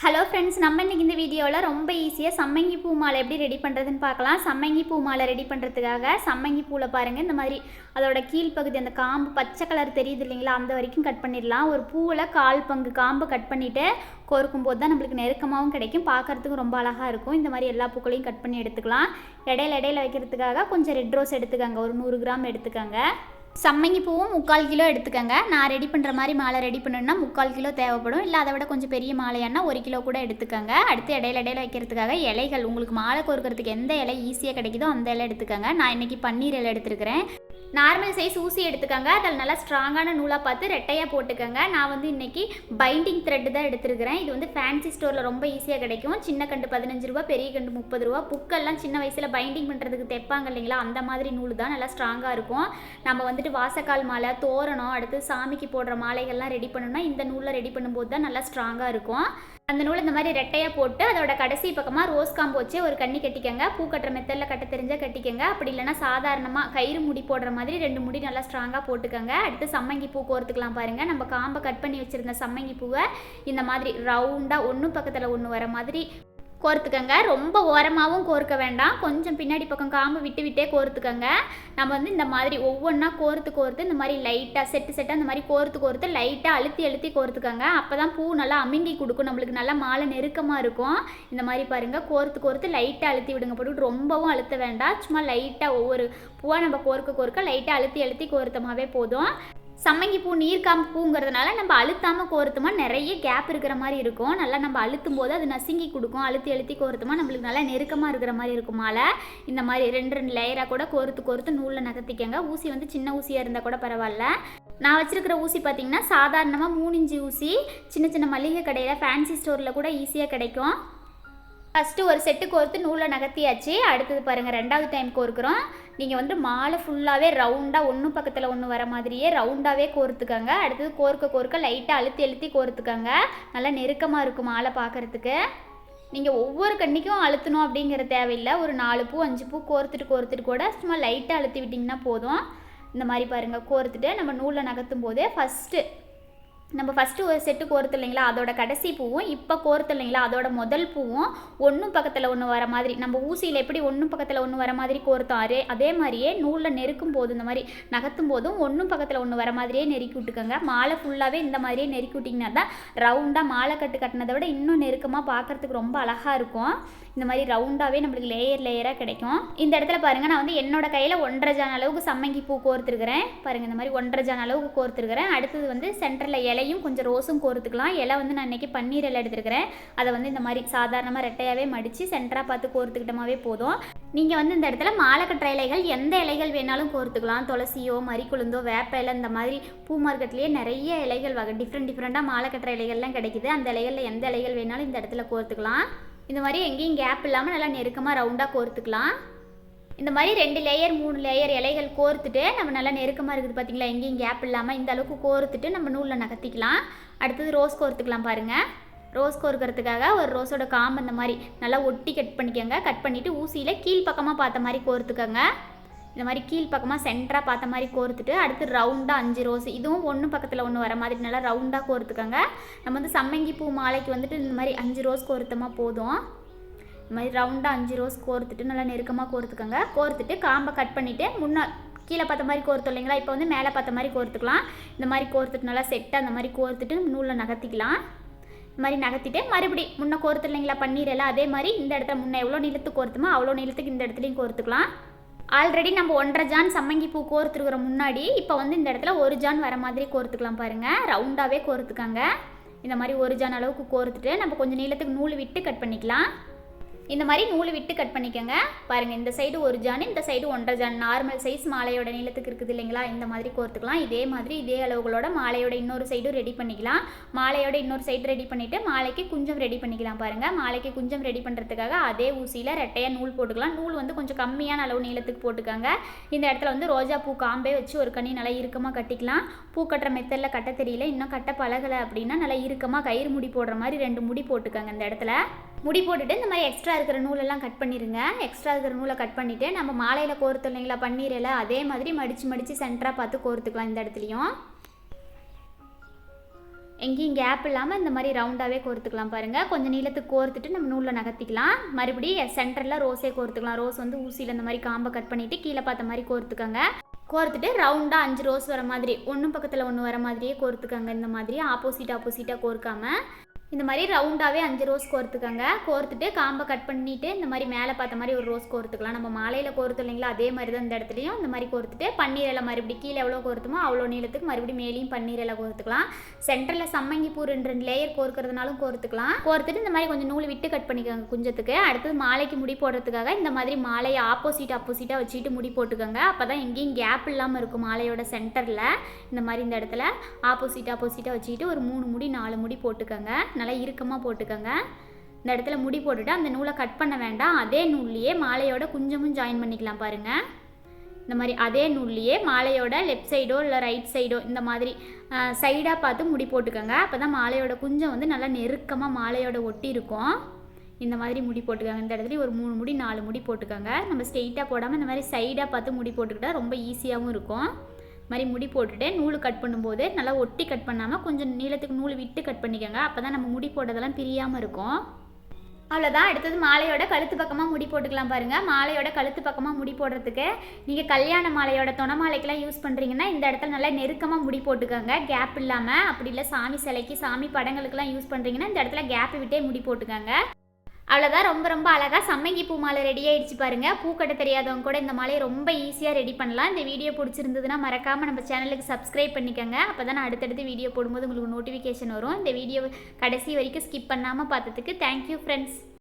Hello friends, நம்ம இன்றைக்கி இந்த வீடியோவில் ரொம்ப ஈஸியாக சம்மங்கி பூ மாலை எப்படி ரெடி பண்ணுறதுன்னு பார்க்கலாம். சம்மங்கி பூ மாலை ரெடி பண்ணுறதுக்காக சம்மங்கி பூவில் பாருங்கள், இந்த மாதிரி அதோட கீழ்ப்பகுதி அந்த காம்பு பச்சை கலர் தெரியுது இல்லைங்களா, அந்த வரைக்கும் கட் பண்ணிடலாம். ஒரு பூவில் 1/4 பங்கு காம்பு கட் பண்ணிவிட்டு கோர்க்கும் போது தான் நம்மளுக்கு நெருக்கமாகவும் கிடைக்கும், பார்க்குறதுக்கும் ரொம்ப அழகாக இருக்கும். இந்த மாதிரி எல்லா பூக்களையும் கட் பண்ணி எடுத்துக்கலாம். இடையில வைக்கிறதுக்காக கொஞ்சம் ரெட் ரோஸ் எடுத்துக்கோங்க, ஒரு 100 கிராம் எடுத்துக்கோங்க. சம்மங்கி பூவும் 3/4 கிலோ எடுத்துக்கோங்க. நான் ரெடி பண்ணுற மாதிரி மாலை ரெடி பண்ணணுன்னா 3/4 கிலோ தேவைப்படும். இல்லை அதை விட கொஞ்சம் பெரிய மாலையானா 1 கிலோ கூட எடுத்துக்கோங்க. அடுத்து இடையில வைக்கிறதுக்காக இலைகள், உங்களுக்கு மாலை கோர்க்கறதுக்கு எந்த இலை ஈஸியாக கிடைக்குதோ அந்த இலை எடுத்துக்கோங்க. நான் இன்றைக்கி பன்னீர் இலை எடுத்துருக்கிறேன். நார்மல் சைஸ் ஊசி எடுத்துக்கோங்க. அதில் நல்லா ஸ்ட்ராங்கான நூலாக பார்த்து ரெட்டையாக போட்டுக்கோங்க. நான் வந்து இன்றைக்கி பைண்டிங் த்ரெட்டு தான் எடுத்துருக்கிறேன். இது வந்து ஃபேன்சி ஸ்டோரில் ரொம்ப ஈஸியாக கிடைக்கும். சின்ன கண்டு 15 ரூபா, பெரிய கண்டு 30 ரூபா. புக்கெல்லாம் சின்ன வயசில் பைண்டிங் பண்ணுறதுக்கு தைப்பாங்க இல்லைங்களா, அந்த மாதிரி நூல் தான், நல்லா ஸ்ட்ராங்காக இருக்கும். நம்ம வந்துட்டு வாசக்கால் மாலை, தோரணம், அடுத்து சாமிக்கு போடுற மாலைகள்லாம் ரெடி பண்ணணும்னா இந்த நூலில் ரெடி பண்ணும்போது தான் நல்லா ஸ்ட்ராங்காக இருக்கும். அந்த நூல் இந்த மாதிரி ரெட்டையாக போட்டு அதோட கடைசி பக்கமாக ரோஸ் காம்பு வச்சு ஒரு கண்ணி கட்டிக்கங்க. பூ கட்டுற மெத்தடில் கட்ட தெரிஞ்சால் கட்டிக்கங்க. அப்படி இல்லைனா சாதாரணமாக கயிறு முடி போடுற மாதிரி 2 முடி நல்லா ஸ்ட்ராங்காக போட்டுக்கோங்க. அடுத்து சம்மங்கி பூ கோர்த்துக்கலாம். பாருங்கள், நம்ம காம்பை கட் பண்ணி வச்சுருந்த சம்மங்கி பூவை இந்த மாதிரி ரவுண்டாக ஒன்று பக்கத்தில் ஒன்று வர மாதிரி கோர்த்துக்கங்க. ரொம்ப ஓரமாகவும் கோர்க்க வேண்டாம், கொஞ்சம் பின்னாடி பக்கம் காம்பு விட்டே கோர்த்துக்கங்க. நம்ம வந்து இந்த மாதிரி ஒவ்வொன்றா கோர்த்து இந்த மாதிரி லைட்டாக செட்டாக இந்த மாதிரி கோர்த்து லைட்டாக அழுத்தி கோர்த்துக்கங்க. அப்போ தான் பூ நல்லா அமுங்கி கொடுக்கும், நம்மளுக்கு நல்லா மாலை நெருக்கமாக இருக்கும். இந்த மாதிரி பாருங்கள், கோர்த்து லைட்டாக அழுத்தி விடுங்க. போட்டு ரொம்பவும் அழுத்த வேண்டாம், சும்மா லைட்டாக ஒவ்வொரு பூவாக நம்ம கோர்க்க லைட்டாக அழுத்தி கோர்த்தமாகவே போதும். சம்மங்கி பூ நீர்க்காம்பு பூங்கிறதுனால நம்ம அழுத்தாமல் கோர்த்துமா நிறைய கேப் இருக்கிற மாதிரி இருக்கும். நல்லா நம்ம அழுத்தும் போது அது நசுங்கி கொடுக்கும். அழுத்தி கோர்த்துமா நம்மளுக்கு நல்லா நெருக்கமாக இருக்கிற மாதிரி இருக்கும் மாலை. இந்த மாதிரி 2 லேயராக கூட கோர்த்து நூலில் நகர்த்திக்கங்க. ஊசி வந்து சின்ன ஊசியாக இருந்தால் கூட பரவாயில்ல. நான் வச்சுருக்கிற ஊசி பார்த்திங்கன்னா சாதாரணமாக 3 இன்ச்சு ஊசி, சின்ன மளிகை கடையில் ஃபேன்சி ஸ்டோரில் கூட ஈஸியாக கிடைக்கும். ஃபஸ்ட்டு ஒரு செட்டு கோர்த்து நூலை நகர்த்தியாச்சு. அடுத்தது பாருங்கள், 2வது டைம் கோர்க்குறோம். நீங்கள் வந்து மாலை ஃபுல்லாகவே ரவுண்டாக ஒன்று பக்கத்தில் ஒன்று வர மாதிரியே ரவுண்டாகவே கோர்த்துக்கங்க. அடுத்தது கோர்க்க லைட்டாக அழுத்தி கோர்த்துக்கங்க. நல்லா நெருக்கமாக இருக்கும் மாலை பார்க்குறதுக்கு. நீங்கள் ஒவ்வொரு கண்ணிக்கும் அழுத்தணும் அப்படிங்கிற தேவையில்லை. ஒரு 4 பூ 5 பூ கோர்த்துட்டு கூட சும்மா லைட்டாக அழுத்தி விட்டிங்கன்னா போதும். இந்த மாதிரி பாருங்கள், கோர்த்துட்டு நம்ம நூலில் நகர்த்தும் போதே ஃபஸ்ட்டு ஒரு செட்டு கோர்த்து இல்லைங்களா, அதோட கடைசி பூவும் இப்போ கோர்த்து இல்லைங்களா, அதோட முதல் பூவும் ஒன்று பக்கத்தில் ஒன்று வர மாதிரி, நம்ம ஊசியில் எப்படி ஒன்று பக்கத்தில் ஒன்று வர மாதிரி கோர்த்தோம் அதே மாதிரியே நூலில் நெருக்கும் போது இந்த மாதிரி நகர்த்தும் போதும் ஒன்று பக்கத்தில் ஒன்று வர மாதிரியே நெருக்கி விட்டுக்கோங்க. மாலை ஃபுல்லாகவே இந்த மாதிரியே நெருக்கி விட்டிங்கன்னா தான் ரவுண்டாக மாலை கட்டினதை விட இன்னும் நெருக்கமாக பார்க்குறதுக்கு ரொம்ப அழகாக இருக்கும். இந்த மாதிரி ரவுண்டாகவே நம்மளுக்கு லேயராக கிடைக்கும். இந்த இடத்துல பாருங்கள், நான் வந்து என்னோட கையில் 1.5 ஜான் அளவுக்கு சம்மங்கி பூ கோர்த்துருக்கிறேன். பாருங்கள், இந்த மாதிரி 1.5 ஜான் அளவுக்கு கோர்த்துருக்கிறேன். அடுத்தது வந்து சென்டரில் இலையும் கொஞ்சம் ரோஸும் கோர்த்துக்கலாம். இலை வந்து நான் இன்றைக்கி பன்னீர் இலை எடுத்துருக்கிறேன். அதை வந்து இந்த மாதிரி சாதாரணமாக ரெட்டையாகவே மடித்து சென்டராக பார்த்து கோர்த்துக்கிட்டமாவே போதும். நீங்கள் வந்து இந்த இடத்துல மாலை கட்டுற இலைகள் எந்த இலைகள் வேணாலும் கோர்த்துக்கலாம். துளசியோ, மறிக்குழுந்தோ, வேப்ப இலை, இந்த மாதிரி பூ மார்க்கெட்லேயே நிறைய இலைகள் வகை டிஃப்ரெண்ட்டாக மாலை கட்டுற இலைகள்லாம் கிடைக்குது. அந்த இலைகளில் எந்த இலைகள் வேணாலும் இந்த இடத்துல கோர்த்துக்கலாம். இந்த மாதிரி எங்கேயும் கேப் இல்லாமல் நல்லா நெருக்கமாக ரவுண்டாக கோர்த்துக்கலாம். இந்த மாதிரி 2 லேயர் 3 லேயர் இலைகள் கோர்த்துட்டு நம்ம நல்லா நெருக்கமாக இருக்குது பார்த்திங்களா, எங்கேயும் கேப் இல்லாமல் இந்த அளவுக்கு கோர்த்துட்டு நம்ம நூலில் நகர்த்திக்கலாம். அடுத்தது ரோஸ் கோர்த்துக்கலாம். பாருங்கள், ரோஸ் கோர்க்கறதுக்காக ஒரு ரோஸோட காம்பு இந்த மாதிரி நல்லா ஒட்டி கட் பண்ணிக்கோங்க. கட் பண்ணிவிட்டு ஊசியில் கீழ்ப்பக்கமாக பார்த்த மாதிரி கோர்த்துக்கோங்க. இந்த மாதிரி கீழ்ப்பக்கமாக சென்டராக பார்த்த மாதிரி கோர்த்துட்டு அடுத்து ரவுண்டாக 5 ரோஸ், இதுவும் ஒன்று பக்கத்தில் ஒன்று வர மாதிரி நல்லா ரவுண்டாக கோர்த்துக்கோங்க. நம்ம வந்து சம்மங்கி பூ மாலைக்கு வந்துட்டு இந்த மாதிரி 5 ரோஸ் கோர்த்தமாக போதும். இந்த மாதிரி ரவுண்டாக 5 ரோஸ் கோர்த்துட்டு நல்லா நெருக்கமாக கோர்த்துக்கோங்க. கோர்த்துட்டு காம்பை கட் பண்ணிவிட்டு கீழே பார்த்த மாதிரி கோர்த்தோம் இல்லைங்களா, இப்போ வந்து மேலே பார்த்த மாதிரி கோர்த்துக்கலாம். இந்த மாதிரி கோர்த்துட்டு நல்லா செட்டாக அந்த மாதிரி கோர்த்துட்டு நூலில் நகர்த்திக்கலாம். இந்த மாதிரி நகர்த்திட்டு மறுபடி முன்ன கோர்த்து இல்லைங்களா பன்னீர் எல்லாம், அதே மாதிரி இந்த இடத்துல முன்னே எவ்வளோ நீளத்துக்கு கோர்த்துமோ அவ்வளோ நீளத்துக்கு இந்த இடத்துலையும் கோர்த்துக்கலாம். ஆல்ரெடி நம்ம 1.5 ஜான் சம்மங்கி பூ கோர்த்துருக்கிற முன்னாடி இப்போ வந்து இந்த இடத்துல 1 ஜான் வர மாதிரி கோர்த்துக்கலாம். பாருங்கள், ரவுண்டாகவே கோர்த்துக்காங்க. இந்த மாதிரி 1 ஜான் அளவுக்கு கோர்த்துட்டு நம்ம கொஞ்சம் நீளத்துக்கு நூல் விட்டு கட் பண்ணிக்கலாம். இந்த மாதிரி நூல் விட்டு கட் பண்ணிக்கோங்க. பாருங்கள், இந்த சைடு 1 ஜான், இந்த சைடு 1.5 ஜான் நார்மல் சைஸ் மாலையோட நீளத்துக்கு இருக்குது இல்லைங்களா, இந்த மாதிரி கோர்த்துக்கலாம். இதே மாதிரி இதே அளவுகளோட மாலையோட இன்னொரு சைடும் ரெடி பண்ணிக்கலாம். மாலையோட இன்னொரு சைடு ரெடி பண்ணிவிட்டு மாலைக்கு குஞ்சம் ரெடி பண்ணிக்கலாம். பாருங்கள், மாலைக்கு குஞ்சம் ரெடி பண்ணுறதுக்காக அதே ஊசியில் ரெட்டையாக நூல் போட்டுக்கலாம். நூல் வந்து கொஞ்சம் கம்மியான அளவு நீளத்துக்கு போட்டுக்காங்க. இந்த இடத்துல வந்து ரோஜா பூ காம்பே வச்சு ஒரு கண்ணி நல்லா இறுக்கமாக கட்டிக்கலாம். பூ கட்டுற மெத்தடில் கட்ட தெரியல, இன்னும் கட்ட பழகலை அப்படின்னா நல்லா இறுக்கமாக கயிறு முடி போடுற மாதிரி 2 முடி போட்டுக்காங்க. இந்த இடத்துல முடி போட்டுட்டு இந்த மாதிரி எக்ஸ்ட்ரா இருக்கிற நூலெல்லாம் கட் பண்ணிடுங்க. எக்ஸ்ட்ரா இருக்கிற நூலை கட் பண்ணிவிட்டு நம்ம மாலையில் கோர்த்து இல்லைங்களா பன்னீர் இலை, அதே மாதிரி மடித்து சென்டராக பார்த்து கோர்த்துக்கலாம். இந்த இடத்துலையும் எங்கேயும் கேப் இல்லாமல் இந்த மாதிரி ரவுண்டாகவே கோர்த்துக்கலாம் பாருங்கள். கொஞ்சம் நீளத்துக்கு கோர்த்துட்டு நம்ம நூலில் நகர்த்திக்கலாம். மறுபடியும் சென்டரில் ரோஸே கோர்த்துக்கலாம். ரோஸ் வந்து ஊசியில் இந்த மாதிரி காம்பை கட் பண்ணிவிட்டு கீழே பார்த்த மாதிரி கோர்த்துக்கோங்க. கோர்த்துட்டு ரவுண்டாக 5 ரோஸ் வர மாதிரி ஒன்று பக்கத்தில் ஒன்று வர மாதிரியே கோர்த்துக்கோங்க. இந்த மாதிரி ஆப்போசிட்டாக கோர்க்காமல் இந்த மாதிரி ரவுண்டாகவே 5 ரோஸ் கோர்த்துக்கோங்க. கோர்த்துட்டு காம்பை கட் பண்ணிவிட்டு இந்த மாதிரி மேலே பார்த்த மாதிரி ஒரு ரோஸ் கோர்த்துக்கலாம். நம்ம மாலையில் கோர்த்து இல்லைங்களா, அதே மாதிரி தான் இந்த இடத்துலையும் இந்த மாதிரி கோர்த்துட்டு பன்னீர் இலை மறுபடியும் கீழே எவ்வளோ கோர்த்துமோ அவ்வளோ நீளத்துக்கு மறுபடியும் மேலேயும் பன்னீர் இலை கோர்த்துக்கலாம். சென்டரில் சம்மங்கி பூ 2 லேயர் கோர்க்கறதுனாலும் கோர்த்துக்கலாம். கோர்த்துட்டு இந்த மாதிரி கொஞ்சம் நூல் விட்டு கட் பண்ணிக்கோங்க குஞ்சத்துக்கு. அடுத்தது மாலைக்கு முடி போடுறதுக்காக இந்த மாதிரி மாலையை ஆப்போசிட்டாக வச்சுட்டு முடி போட்டுக்கோங்க. அப்போ தான் எங்கேயும் கேப் இல்லாமல் இருக்கும். மாலையோட சென்டரில் இந்த மாதிரி இந்த இடத்துல ஆப்போசிட்டாக வச்சுக்கிட்டு ஒரு 3 முடி 4 முடி போட்டுக்கோங்க. நல்லா இறுக்கமாக போட்டுக்கோங்க. இந்த இடத்துல முடி போட்டுட்டு அந்த நூலை கட் பண்ண வேண்டாம். அதே நூல்லையே மாலையோட குஞ்சமும் ஜாயின் பண்ணிக்கலாம் பாருங்கள். இந்த மாதிரி அதே நூல்லையே மாலையோட லெஃப்ட் சைடோ இல்லை ரைட் சைடோ இந்த மாதிரி சைடாக பார்த்து முடி போட்டுக்கோங்க. அப்போ தான் மாலையோட குஞ்சம் வந்து நல்லா நெருக்கமாக மாலையோட ஒட்டி இருக்கும். இந்த மாதிரி முடி போட்டுக்கோங்க. இந்த இடத்துல ஒரு 3 முடி 4 முடி போட்டுக்கோங்க. நம்ம ஸ்ட்ரெயிட்டாக போடாமல் இந்த மாதிரி சைடாக பார்த்து முடி போட்டுக்கிட்டால் ரொம்ப ஈஸியாகவும் இருக்கும். மாதிரி முடி போட்டுட்டு நூல் கட் பண்ணும்போது நல்லா ஒட்டி கட் பண்ணாமல் கொஞ்சம் நீளத்துக்கு நூல் விட்டு கட் பண்ணிக்கோங்க. அப்போ தான் நம்ம முடி போட்டதெல்லாம் பிரியாமல் இருக்கும். அவ்வளோதான். அடுத்தது மாலையோட கழுத்து பக்கமாக முடி போட்டுக்கலாம் பாருங்கள். மாலையோட கழுத்து பக்கமாக முடி போடுறதுக்கு நீங்கள் கல்யாண மாலையோட தொண மாலைக்கெல்லாம் யூஸ் பண்ணுறீங்கன்னா இந்த இடத்துல நல்லா நெருக்கமாக முடி போட்டுக்கோங்க, கேப் இல்லாமல். அப்படி இல்லை சாமி சிலைக்கு சாமி படங்களுக்கெல்லாம் யூஸ் பண்ணுறீங்கன்னா இந்த இடத்துல கேப் விட்டே முடி போட்டுக்கோங்க. அவ்வளோதான். ரொம்ப அழகாக சம்மங்கி பூ மாலை ரெடி ஆகிடுச்சு பாருங்கள். பூக்கட்ட தெரியாதவங்க கூட இந்த மாலையை ரொம்ப ஈஸியாக ரெடி பண்ணலாம். இந்த வீடியோ பிடிச்சிருந்ததுன்னா மறக்காமல் நம்ம சேனலுக்கு சப்ஸ்கிரைப் பண்ணிக்கோங்க. அப்போ தான் நான் அடுத்தடுத்து வீடியோ போடும்போது உங்களுக்கு நோட்டிஃபிகேஷன் வரும். இந்த வீடியோ கடைசி வரைக்கும் ஸ்கிப் பண்ணாமல் பார்த்ததுக்கு தேங்க்யூ ஃப்ரெண்ட்ஸ்.